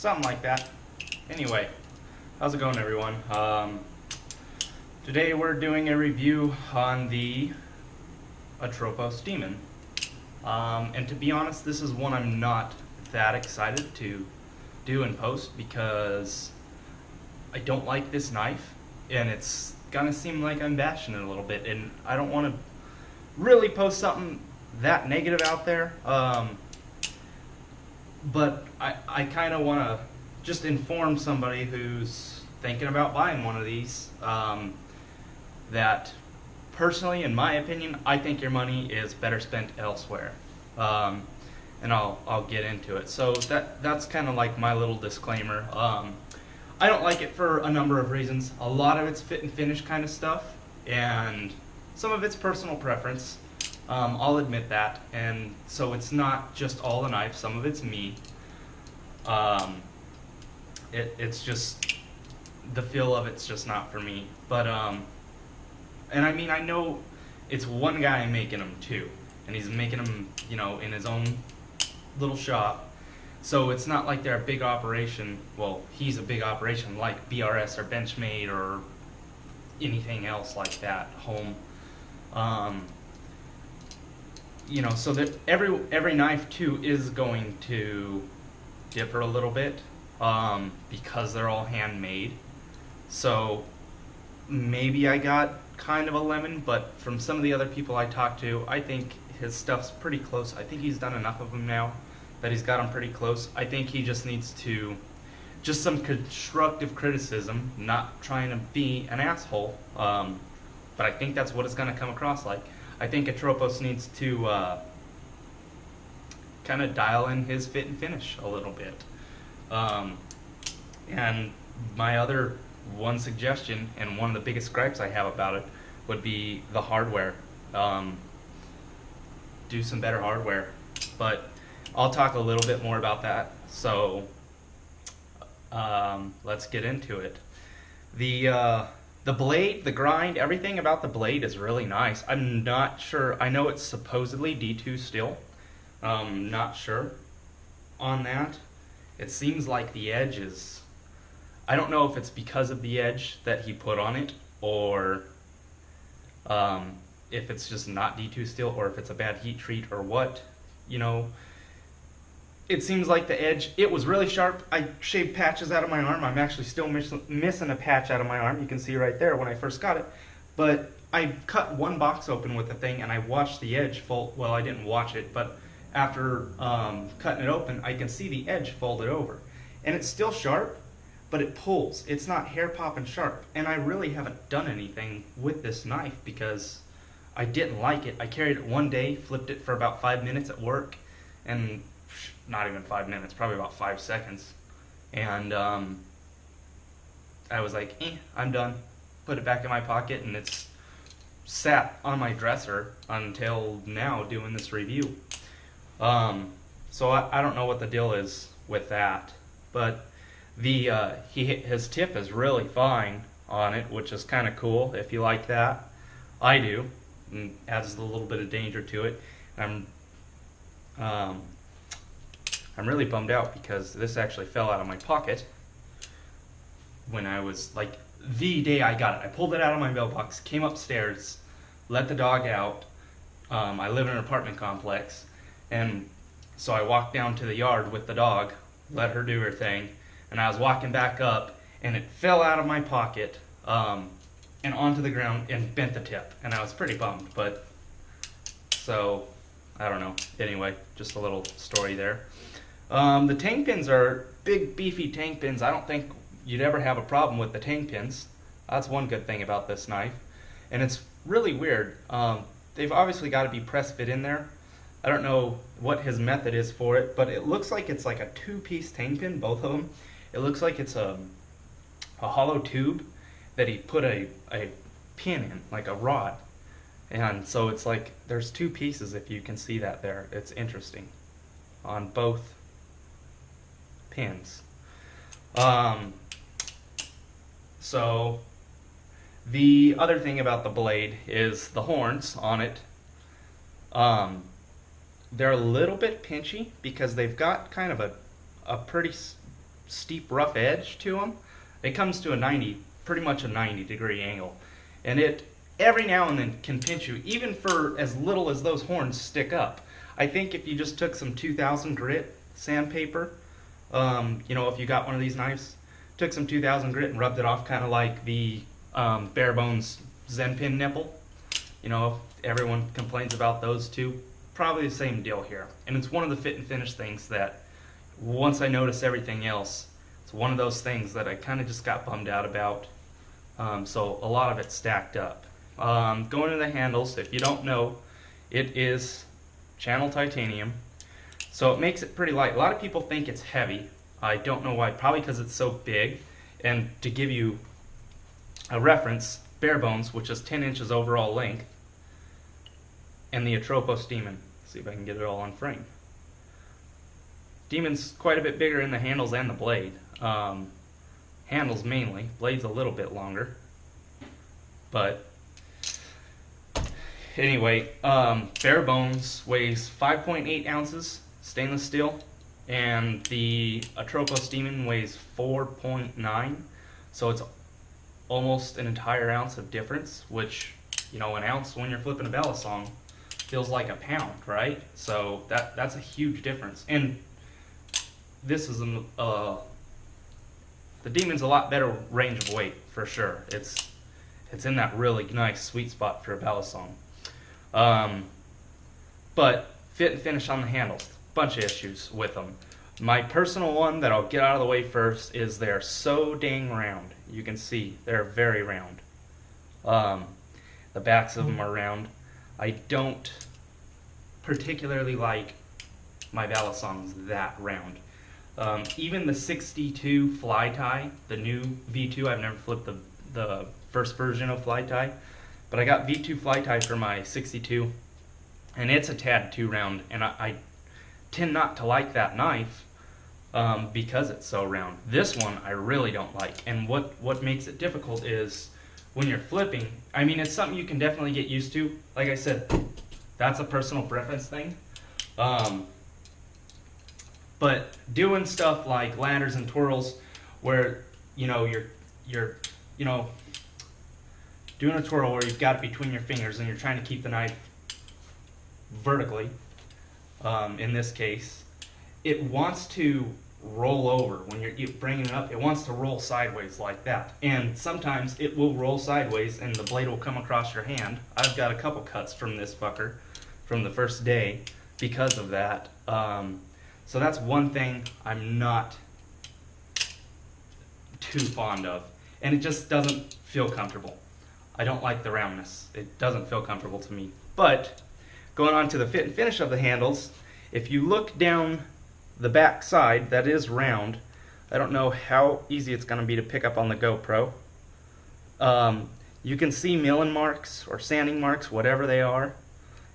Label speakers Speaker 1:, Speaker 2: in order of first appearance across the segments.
Speaker 1: something like that. Anyway, how's it going, everyone? Today we're doing a review on the Atropos Demon. And to be honest, this is one I'm not that excited to do and post because I don't like this knife, and it's gonna seem like I'm bashing it a little bit, and I don't want to really post something that negative out there. But I kind of want to just inform somebody who's thinking about buying one of these that personally, in my opinion, I think your money is better spent elsewhere. And I'll get into it. So that's kind of like my little disclaimer. I don't like it for a number of reasons. A lot of it's fit and finish kind of stuff, and some of it's personal preference. I'll admit that, and so it's not just all the knife. Some of it's me. It's just the feel of it's just not for me. But and I mean, I know it's one guy making them too, and he's making them, in his own little shop. So it's not like they're a big operation. Well, he's a big operation like BRS or Benchmade or anything else like that. Home. So that every knife too is going to differ a little bit because they're all handmade. So maybe I got kind of a lemon, but from some of the other people I talked to, I think his stuff's pretty close. I think he's done enough of them now that he's got them pretty close. I think he just needs to, just some constructive criticism, not trying to be an asshole, but I think that's what it's going to come across like. I think Atropos needs to kind of dial in his fit and finish a little bit. And my other one suggestion, and one of the biggest gripes I have about it, would be the hardware. Do some better hardware. But I'll talk a little bit more about that. So let's get into it. The blade, the grind, everything about the blade is really nice. I'm not sure. I know it's supposedly D2 still. Not sure on that. It seems like the edge is... I don't know if it's because of the edge that he put on it, or if it's just not D2 steel, or if it's a bad heat treat, or what. It seems like the edge, it was really sharp. I shaved patches out of my arm. I'm actually still missing a patch out of my arm. You can see right there when I first got it. But I cut one box open with the thing, and I watched the edge fold. Well, I didn't watch it, but after cutting it open, I can see the edge folded over. And it's still sharp, but it pulls. It's not hair popping sharp. And I really haven't done anything with this knife because I didn't like it. I carried it one day, flipped it for about 5 minutes at work, and not even 5 minutes, probably about 5 seconds. And I was like, I'm done. Put it back in my pocket, and it's sat on my dresser until now doing this review. So I don't know what the deal is with that, but his tip is really fine on it, which is kind of cool if you like that. I do, and adds a little bit of danger to it. I'm really bummed out because this actually fell out of my pocket when I was, like, the day I got it. I pulled it out of my mailbox, came upstairs, let the dog out. I live in an apartment complex, and so I walked down to the yard with the dog, let her do her thing, and I was walking back up, and it fell out of my pocket and onto the ground and bent the tip, and I was pretty bummed, but so I don't know. Anyway, just a little story there. The tank pins are big, beefy tank pins. I don't think you'd ever have a problem with the tank pins. That's one good thing about this knife. And it's really weird. They've obviously got to be press fit in there. I don't know what his method is for it, but it looks like it's like a two-piece tank pin, both of them. It looks like it's a hollow tube that he put a pin in, like a rod. And so it's like there's two pieces, if you can see that there. It's interesting on both pins. So the other thing about the blade is the horns on it. They're a little bit pinchy because they've got kind of a pretty steep, rough edge to them. It comes to pretty much a 90-degree angle, and it every now and then can pinch you, even for as little as those horns stick up. I think if you just took some 2000 grit sandpaper, if you got one of these knives, took some 2000 grit and rubbed it off, kind of like the bare bones Zen pin nipple. Everyone complains about those two. Probably the same deal here. And it's one of the fit and finish things that, once I notice everything else, it's one of those things that I kind of just got bummed out about. So a lot of it stacked up. Going to the handles, if you don't know, it is channel titanium. So it makes it pretty light. A lot of people think it's heavy. I don't know why. Probably because it's so big. And to give you a reference, bare bones, which is 10 inches overall length, and the Atropos Demon. See if I can get it all on frame. Demon's quite a bit bigger in the handles and the blade. Handles mainly. Blade's a little bit longer. But anyway, bare bones weighs 5.8 ounces stainless steel, and the Atropos Demon weighs 4.9. So it's almost an entire ounce of difference, which, an ounce when you're flipping a balisong feels like a pound, right? So that's a huge difference. And this is the Demon's a lot better range of weight for sure. It's in that really nice sweet spot for a balisong. But fit and finish on the handles, bunch of issues with them. My personal one that I'll get out of the way first is they're so dang round. You can see they're very round. The backs of them are round. I don't particularly like my balisongs that round. Even the 62 fly tie, the new V2, I've never flipped the first version of fly tie, but I got V2 fly tie for my 62, and it's a tad too round, and I tend not to like that knife because it's so round. This one I really don't like, and what makes it difficult is when you're flipping, it's something you can definitely get used to. Like I said, that's a personal preference thing. But doing stuff like ladders and twirls where, you're doing a twirl where you've got it between your fingers and you're trying to keep the knife vertically, in this case, it wants to roll over. When you're bringing it up, it wants to roll sideways like that. And sometimes it will roll sideways and the blade will come across your hand. I've got a couple cuts from this fucker from the first day because of that. So that's one thing I'm not too fond of. And it just doesn't feel comfortable. I don't like the roundness. It doesn't feel comfortable to me. But going on to the fit and finish of the handles, if you look down the back side, that is round. I don't know how easy it's going to be to pick up on the GoPro. You can see milling marks or sanding marks, whatever they are,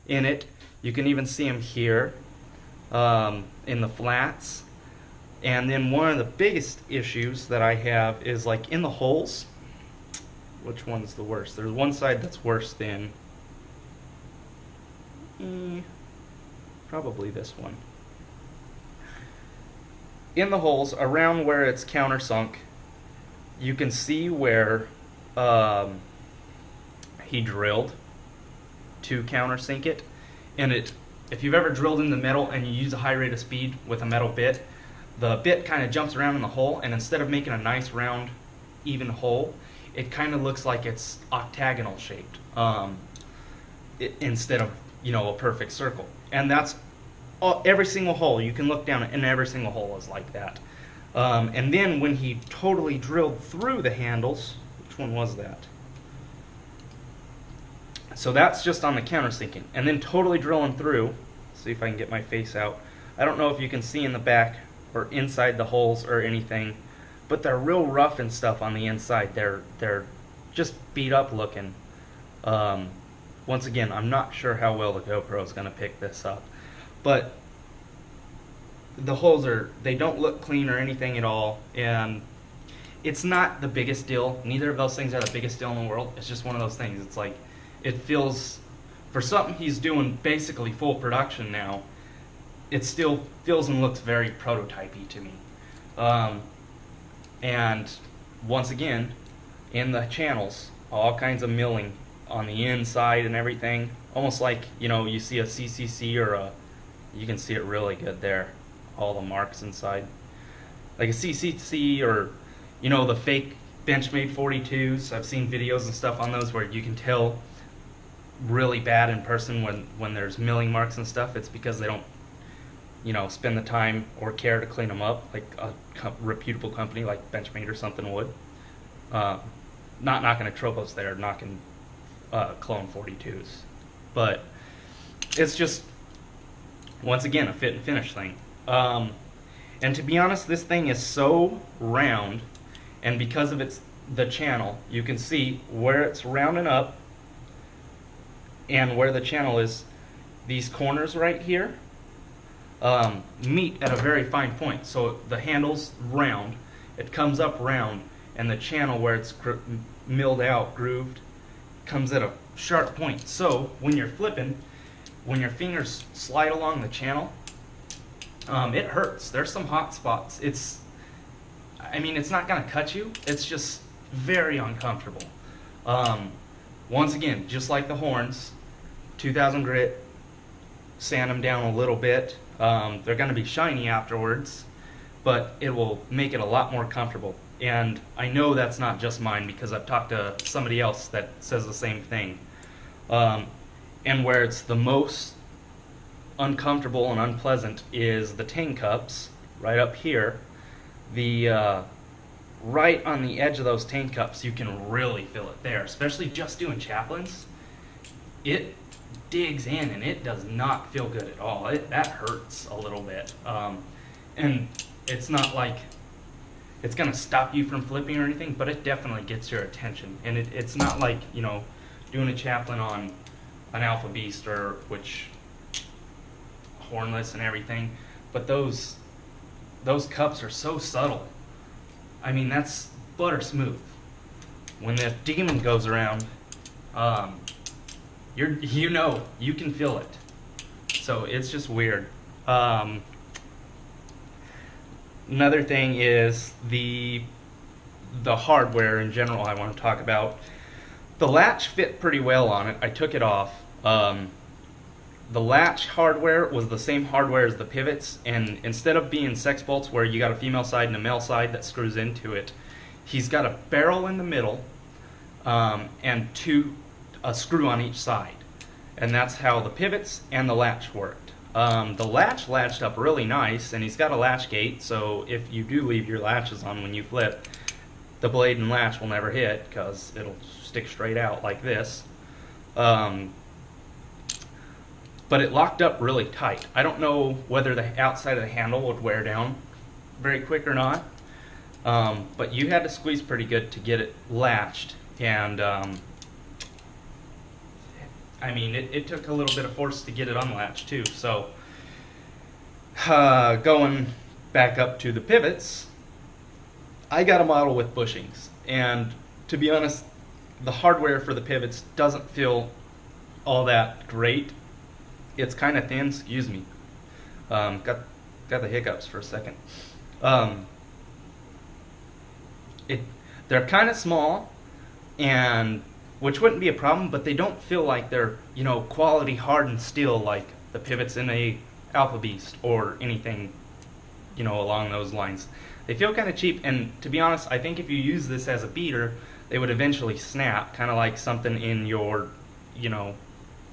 Speaker 1: in it. You can even see them here in the flats. And then one of the biggest issues that I have is like in the holes. Which one's the worst? There's one side that's worse than probably this one. In the holes around where it's countersunk, you can see where he drilled to countersink it. And if you've ever drilled in the metal and you use a high rate of speed with a metal bit, the bit kind of jumps around in the hole, and instead of making a nice round even hole, it kind of looks like it's octagonal shaped instead of a perfect circle. And that's every single hole. You can look down and every single hole is like that. And then when he totally drilled through the handles, which one was that? So that's just on the countersinking. And then totally drilling through, see if I can get my face out. I don't know if you can see in the back or inside the holes or anything, but they're real rough and stuff on the inside. They're just beat up looking. Once again, I'm not sure how well the GoPro is going to pick this up, but the holes they don't look clean or anything at all, and it's not the biggest deal. Neither of those things are the biggest deal in the world. It's just one of those things. It's like, it feels, for something he's doing basically full production now, it still feels and looks very prototypey to me. And once again, in the channels, all kinds of milling on the inside and everything, almost like, you know, you see a CCC or a, you can see it really good there, all the marks inside, like a CCC, or, you know, the fake Benchmade 42s. I've seen videos and stuff on those where you can tell really bad in person when there's milling marks and stuff. It's because they don't, you know, spend the time or care to clean them up like a reputable company like Benchmade or something would. Not knocking Atropos there, knocking clone 42s, but it's just, once again, a fit and finish thing. And to be honest, this thing is so round, and because of the channel, you can see where it's rounding up and where the channel is. These corners right here meet at a very fine point. So the handle's round, it comes up round, and the channel where it's milled out, grooved, comes at a sharp point. So when you're flipping, when your fingers slide along the channel, it hurts. There's some hot spots. I mean, it's not going to cut you. It's just very uncomfortable. Once again, just like the horns, 2000 grit, sand them down a little bit. They're going to be shiny afterwards, but it will make it a lot more comfortable. And I know that's not just mine, because I've talked to somebody else that says the same thing. And where it's the most uncomfortable and unpleasant is the tin cups right up here. The right on the edge of those tin cups, you can really feel it there, especially just doing chaplains. It digs in and it does not feel good at all. That hurts a little bit. And it's not like it's going to stop you from flipping or anything, but it definitely gets your attention. And it's not like, you know, doing a chaplain on an Alpha Beast, or which hornless and everything, but those cups are so subtle. I mean, that's butter smooth. When the Demon goes around, you know, you can feel it. So it's just weird. Another thing is the hardware in general I want to talk about. The latch fit pretty well on it. I took it off. The latch hardware was the same hardware as the pivots, and instead of being sex bolts where you got a female side and a male side that screws into it, he's got a barrel in the middle, and a screw on each side. And that's how the pivots and the latch worked. The latch latched up really nice, and he's got a latch gate, so if you do leave your latches on when you flip, the blade and latch will never hit, because it'll stick straight out like this. But it locked up really tight. I don't know whether the outside of the handle would wear down very quick or not, but you had to squeeze pretty good to get it latched. And I mean, it took a little bit of force to get it unlatched too. So going back up to the pivots, I got a model with bushings, and to be honest, the hardware for the pivots doesn't feel all that great. It's kind of thin, excuse me. Got the hiccups for a second. They're kind of small, and which wouldn't be a problem, but they don't feel like they're, you know, quality hardened steel like the pivots in a Alpha Beast or anything, you know, along those lines. They feel kind of cheap, and to be honest, I think if you use this as a beater, they would eventually snap, kind of like something in your, you know,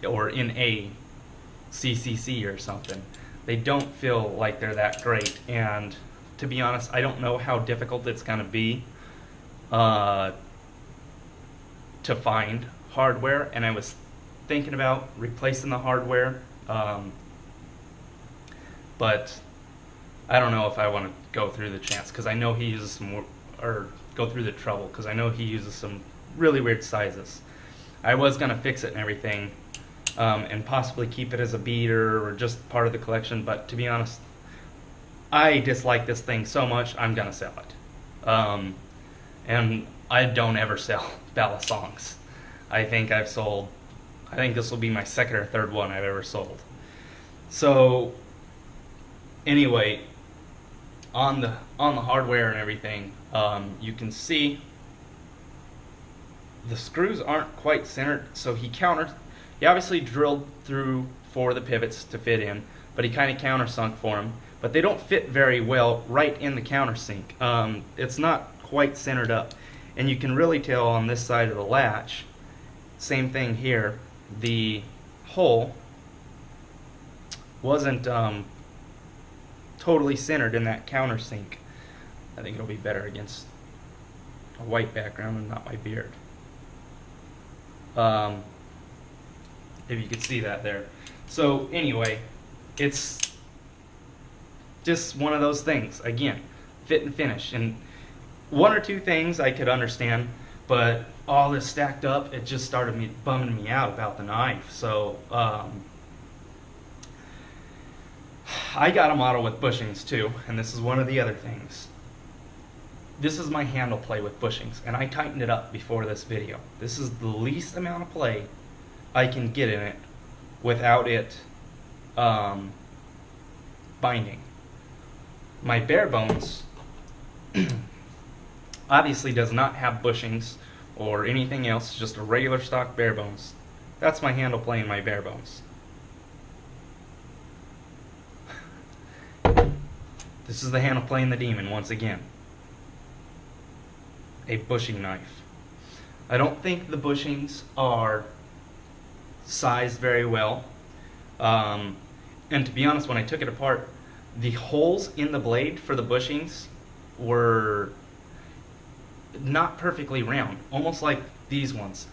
Speaker 1: or in a CCC or something. They don't feel like they're that great, and to be honest, I don't know how difficult it's going to be to find hardware, and I was thinking about replacing the hardware, but I don't know if I want to go through the chance, because I know he uses some more, or go through the trouble, because I know he uses some really weird sizes. I was going to fix it and everything, and possibly keep it as a beater or just part of the collection, but to be honest, I dislike this thing so much, I'm going to sell it. And I don't ever sell balisongs. I think this will be my second or third one I've ever sold. So anyway, on the hardware and everything, You can see the screws aren't quite centered, so he obviously drilled through 4 of the pivots to fit in, but he kind of countersunk for them. But they don't fit very well right in the countersink. It's not quite centered up. And you can really tell on this side of the latch, same thing here, the hole wasn't totally centered in that countersink. I think it'll be better against a white background and not my beard. If you could see that there. So anyway, it's just one of those things. Again, fit and finish. And 1 or 2 things I could understand, but all this stacked up, it just started bumming me out about the knife. So I got a model with bushings too, and this is one of the other things. This is my handle play with bushings, and I tightened it up before this video. This is the least amount of play I can get in it without it binding. My bare bones obviously does not have bushings or anything else, just a regular stock bare bones. That's my handle play in my bare bones. This is the handle play in the Demon once again. A bushing knife. I don't think the bushings are sized very well. And to be honest, when I took it apart, the holes in the blade for the bushings were not perfectly round, almost like these ones.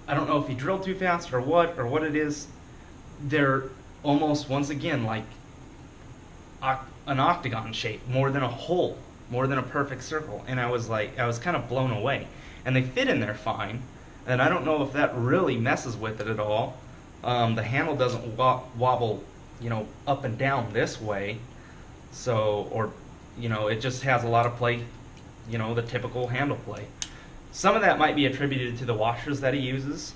Speaker 1: I don't know if he drilled too fast or what it is. They're almost, once again, like an octagon shape, more than a hole, more than a perfect circle. And I was kind of blown away. And they fit in there fine, and I don't know if that really messes with it at all. The handle doesn't wobble, up and down this way, so, or, it just has a lot of play, the typical handle play. Some of that might be attributed to the washers that he uses.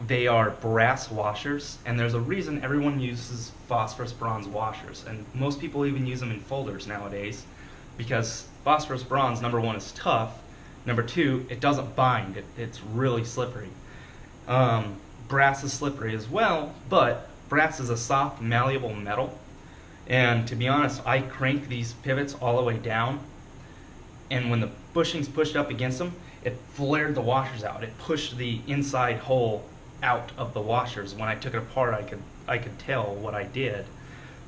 Speaker 1: They are brass washers, and there's a reason everyone uses phosphorus bronze washers, and most people even use them in folders nowadays, because phosphorus bronze, number 1, is tough, number 2, it doesn't bind, it's really slippery. Brass is slippery as well, but brass is a soft, malleable metal, and to be honest, I cranked these pivots all the way down, and when the bushings pushed up against them, it flared the washers out. It pushed the inside hole out of the washers. When I took it apart, I could tell what I did.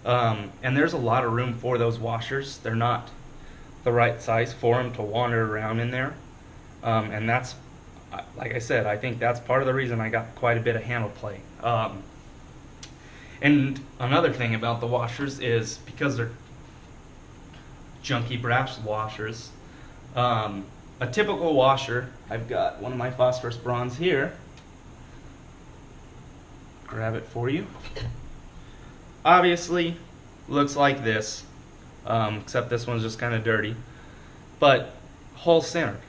Speaker 1: And there's a lot of room for those washers. They're not the right size for them to wander around in there. And that's, like I said, I think that's part of the reason I got quite a bit of handle play. And another thing about the washers is because they're junky brass washers, a typical washer, I've got one of my phosphorus bronze here, grab it for you, obviously looks like this, except this one's just kind of dirty, but hole centered,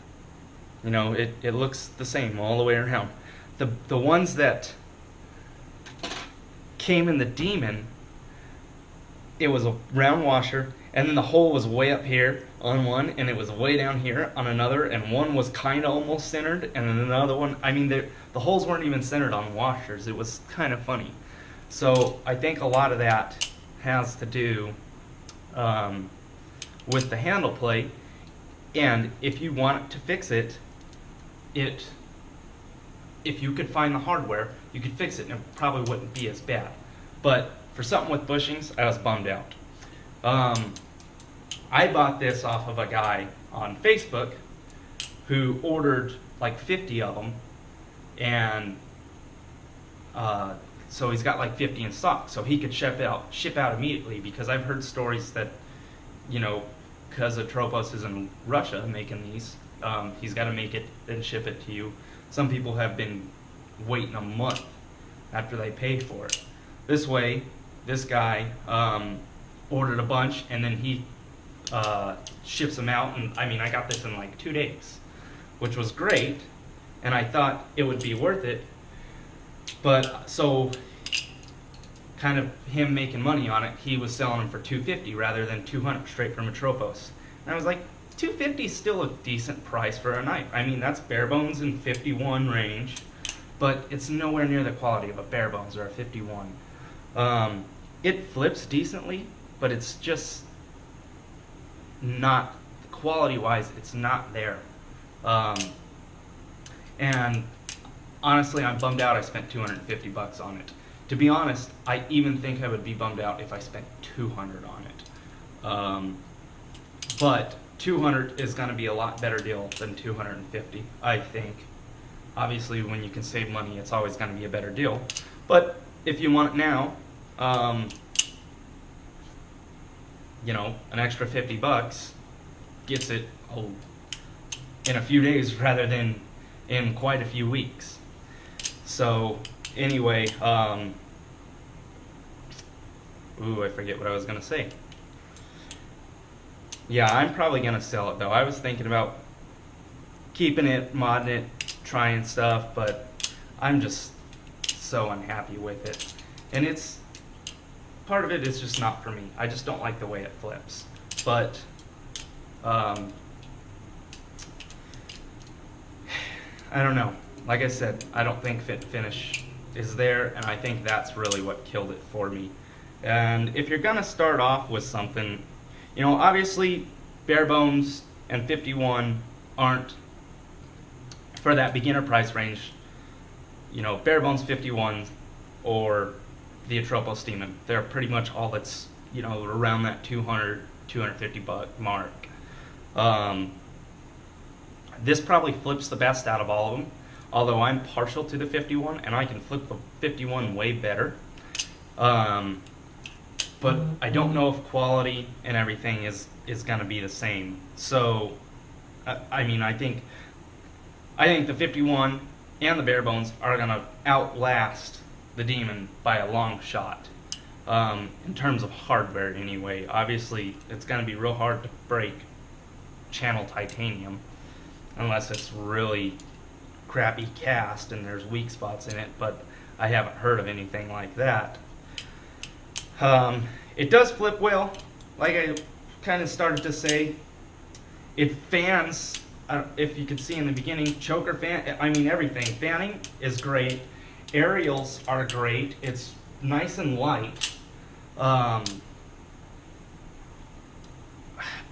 Speaker 1: it looks the same all the way around. The ones that came in the Demon, it was a round washer, and then the hole was way up here on one, and it was way down here on another, and one was kind of almost centered, and then another one, the holes weren't even centered on washers. It was kind of funny. So I think a lot of that has to do with the handle plate, and if you want to fix it, if you could find the hardware, you could fix it, and it probably wouldn't be as bad. But for something with bushings, I was bummed out. I bought this off of a guy on Facebook who ordered like 50 of them, and so he's got like 50 in stock, so he could ship out immediately, because I've heard stories that, because Atropos is in Russia making these, he's got to make it and ship it to you. Some people have been waiting a month after they paid for it. This way, this guy ordered a bunch, and then he ships them out, and I got this in like 2 days, which was great, and I thought it would be worth it. But so, kind of him making money on it, he was selling them for $250 rather than $200 straight from Atropos. And I was like, 250 is still a decent price for a knife. I mean, that's bare bones in 51 range, but it's nowhere near the quality of a bare bones or a 51. It flips decently, but it's just not, quality-wise, it's not there. And honestly, I'm bummed out I spent $250 on it. To be honest, I even think I would be bummed out if I spent $200 on it. But $200 is going to be a lot better deal than $250, I think. Obviously, when you can save money, it's always going to be a better deal. But if you want it now, you know, an extra $50 gets it in a few days rather than in quite a few weeks. So anyway, ooh, I forget what I was gonna say. Yeah, I'm probably gonna sell it though. I was thinking about keeping it, modding it, trying stuff, but I'm just so unhappy with it. And it's, part of it is just not for me. I just don't like the way it flips. But I don't know. Like I said, I don't think fit finish is there, and I think that's really what killed it for me. And if you're gonna start off with something, you know, obviously bare bones and 51 aren't for that beginner price range. You know, bare bones 51 or the Atropos Demon, they're pretty much all that's, you know, around that $200, $250 mark. This probably flips the best out of all of them, although I'm partial to the 51 and I can flip the 51 way better. But I don't know if quality and everything is going to be the same. So, I mean, I think the 51 and the bare bones are going to outlast the Demon by a long shot. In terms of hardware anyway. Obviously, it's going to be real hard to break channel titanium unless it's really crappy cast and there's weak spots in it, but I haven't heard of anything like that. It does flip well, like I kind of started to say. It fans, if you could see in the beginning, choker fan, I mean everything. Fanning is great. Aerials are great. It's nice and light.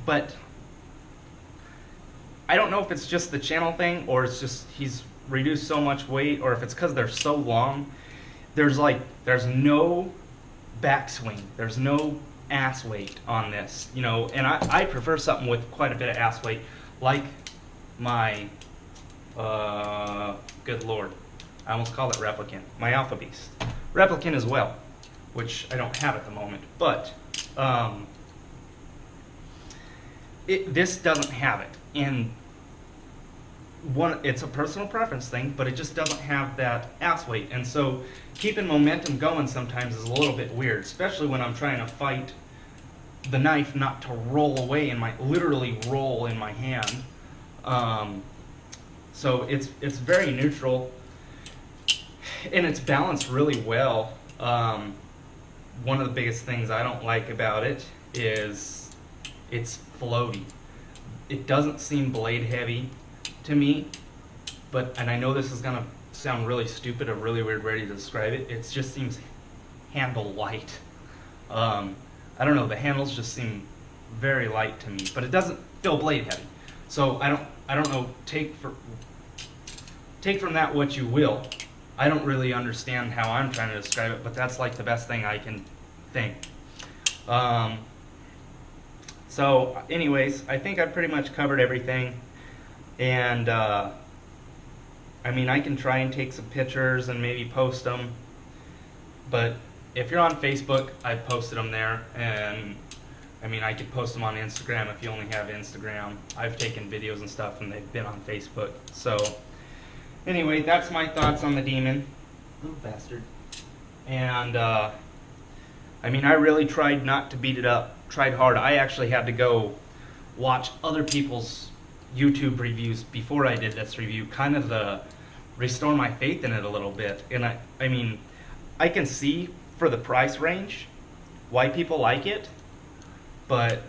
Speaker 1: But I don't know if it's just the channel thing, or it's just he's reduced so much weight, or if it's because they're so long. There's no backswing. There's no ass weight on this, you know, and I prefer something with quite a bit of ass weight, like my, good lord, I almost called it Replicant, my Alpha Beast. Replicant as well, which I don't have at the moment, but this doesn't have it. And it's a personal preference thing, but it just doesn't have that ass weight, and so keeping momentum going sometimes is a little bit weird, especially when I'm trying to fight the knife not to roll away literally roll in my hand. So it's very neutral, and it's balanced really well. One of the biggest things I don't like about it is it's floaty. It doesn't seem blade heavy to me, and I know this is gonna sound really stupid, a really weird way to describe it. It just seems handle light. I don't know, the handles just seem very light to me, but it doesn't feel blade heavy. So I don't know, take from that what you will. I don't really understand how I'm trying to describe it, but that's like the best thing I can think. So anyways, I think I've pretty much covered everything, and I mean, I can try and take some pictures and maybe post them, but if you're on Facebook, I've posted them there, and I mean, I could post them on Instagram if you only have Instagram. I've taken videos and stuff and they've been on Facebook. So anyway, that's my thoughts on the Demon. Little bastard. And I mean, I really tried not to beat it up, tried hard. I actually had to go watch other people's YouTube reviews before I did this review, kind of to restore my faith in it a little bit. And I mean, I can see for the price range why people like it, but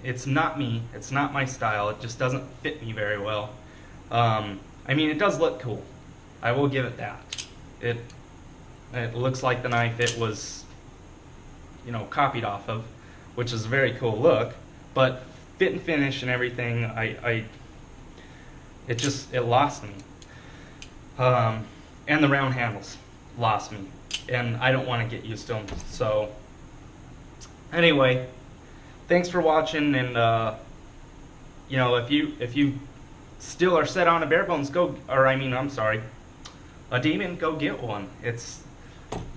Speaker 1: it's not me. It's not my style. It just doesn't fit me very well. I mean, it does look cool. I will give it that. It looks like the knife it was, you know, copied off of, which is a very cool look. But fit and finish and everything, it lost me. And the round handles lost me, and I don't want to get used to them. So anyway, thanks for watching, and you know, if you still are set on a bare bones, a demon, go get one. It's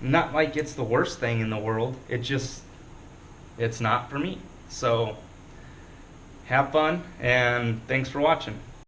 Speaker 1: not like it's the worst thing in the world. It's not for me. So have fun, and thanks for watching.